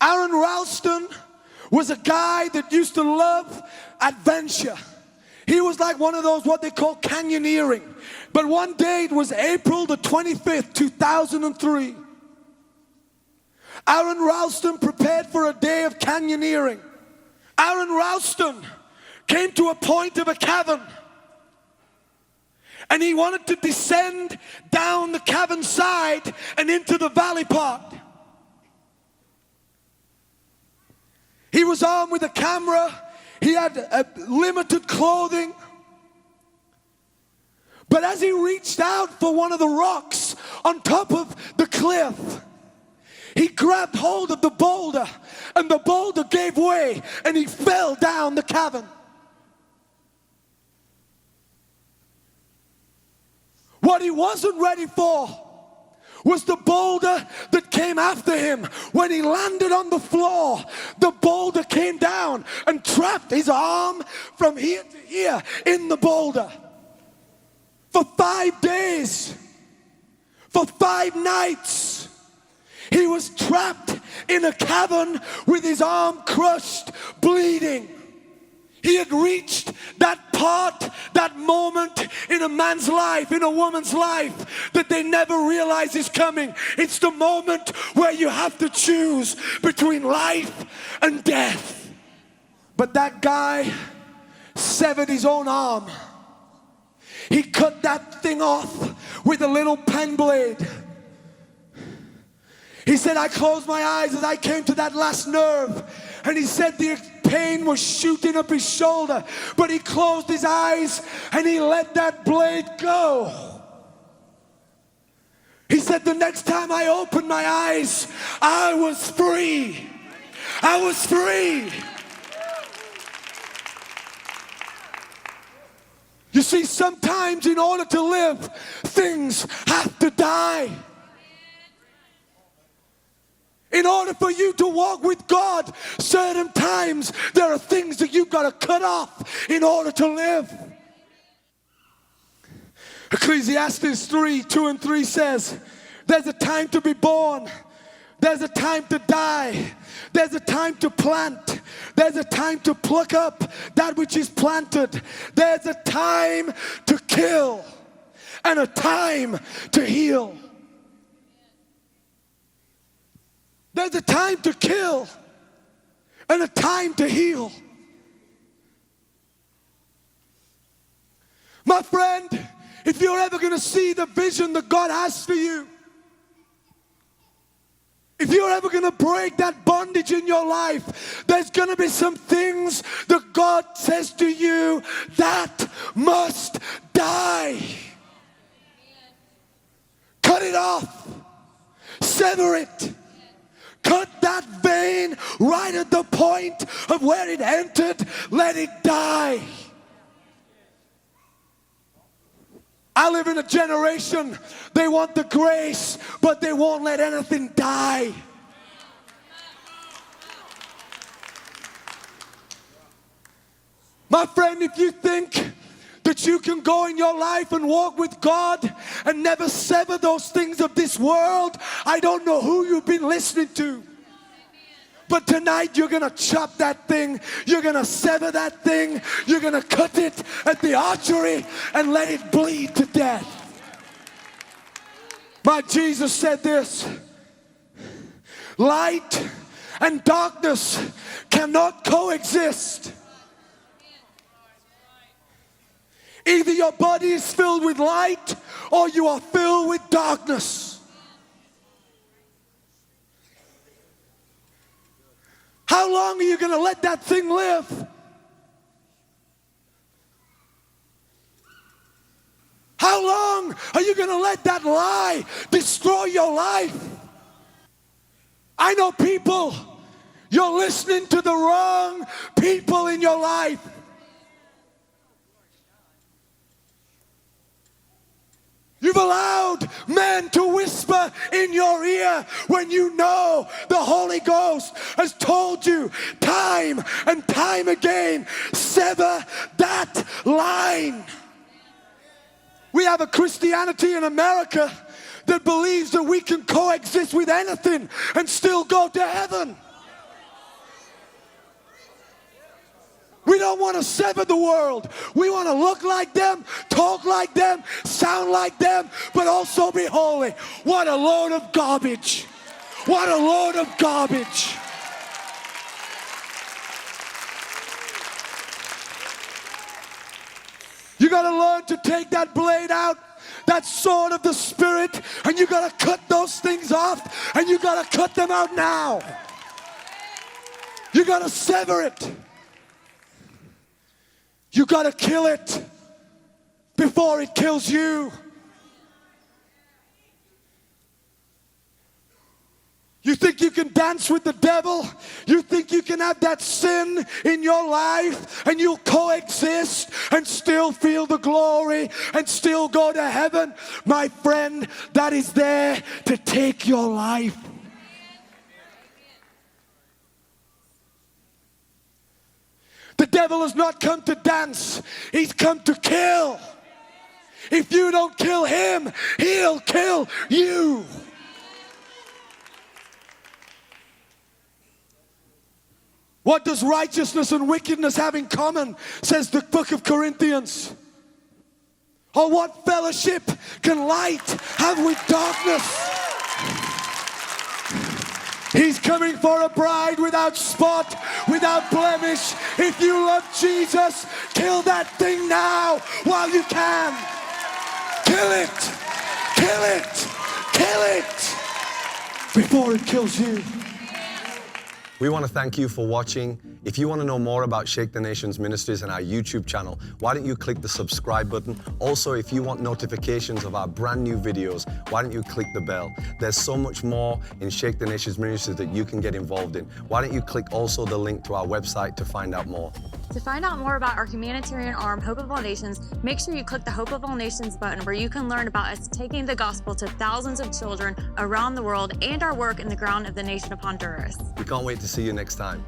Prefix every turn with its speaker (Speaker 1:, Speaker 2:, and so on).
Speaker 1: Aaron Ralston was a guy that used to love adventure. He was like one of those, what they call canyoneering. But one day, it was April the 25th, 2003. Aaron Ralston prepared for a day of canyoneering. Aaron Ralston came to a point of a cavern, and he wanted to descend down the cavern side and into the valley part. He was armed with a camera. He had limited clothing. But as he reached out for one of the rocks on top of the cliff, he grabbed hold of the boulder, and the boulder gave way, and he fell down the cavern. What he wasn't ready for was the boulder that came after him. When he landed on the floor, the boulder came down and trapped his arm from here to here in the boulder. For 5 days, for 5 nights, he was trapped in a cavern with his arm crushed, bleeding. He had reached that part, that moment in a man's life, in a woman's life, that they never realize is coming. It's the moment where you have to choose between life and death. But that guy severed his own arm. He cut that thing off with a little pen blade. He said, I closed my eyes as I came to that last nerve. And he said the pain was shooting up his shoulder. But he closed his eyes and he let that blade go. He said, the next time I opened my eyes, I was free. I was free. You see, sometimes in order to live, things have to die. In order for you to walk with God, certain times there are things that you've got to cut off in order to live. Ecclesiastes 3:2-3 says, there's a time to be born, there's a time to die, there's a time to plant, there's a time to pluck up that which is planted, there's a time to kill and a time to heal. There's a time to kill and a time to heal. My friend, if you're ever going to see the vision that God has for you, if you're ever going to break that bondage in your life, there's going to be some things that God says to you that must die. Cut it off. Sever it. Cut that vein right at the point of where it entered. Let it die. I live in a generation, they want the grace, but they won't let anything die. My friend, if you think that you can go in your life and walk with God and never sever those things of this world, I don't know who you've been listening to. But tonight you're going to chop that thing, you're going to sever that thing, you're going to cut it at the artery and let it bleed to death. My Jesus said this, light and darkness cannot coexist. Either your body is filled with light or you are filled with darkness. How long are you going to let that thing live? How long are you going to let that lie destroy your life? I know people, you're listening to the wrong people in your life. You've allowed men to whisper in your ear when you know the Holy Ghost has told you time and time again, sever that line. We have a Christianity in America that believes that we can coexist with anything and still go to heaven. We don't want to sever the world. We want to look like them, talk like them, sound like them, but also be holy. What a load of garbage. What a load of garbage. You got to learn to take that blade out, that sword of the Spirit, and you got to cut those things off, and you got to cut them out now. You got to sever it. You got to kill it before it kills you. You think you can dance with the devil? You think you can have that sin in your life and you'll coexist and still feel the glory and still go to heaven? My friend, that is there to take your life. The devil has not come to dance. He's come to kill. If you don't kill him, he'll kill you. What does righteousness and wickedness have in common, says the book of Corinthians? Or what fellowship can light have with darkness? He's coming for a bride without spot, without blemish. If you love Jesus, kill that thing now while you can. Kill it, kill it, kill it before it kills you.
Speaker 2: We want to thank you for watching. If you want to know more about Shake the Nations Ministries and our YouTube channel, why don't you click the subscribe button? Also, if you want notifications of our brand new videos, why don't you click the bell? There's so much more in Shake the Nations Ministries that you can get involved in. Why don't you click also the link to our website to find out more?
Speaker 3: To find out more about our humanitarian arm, Hope of All Nations, make sure you click the Hope of All Nations button where you can learn about us taking the gospel to thousands of children around the world and our work in the ground of the nation of Honduras.
Speaker 2: We can't wait to see you next time.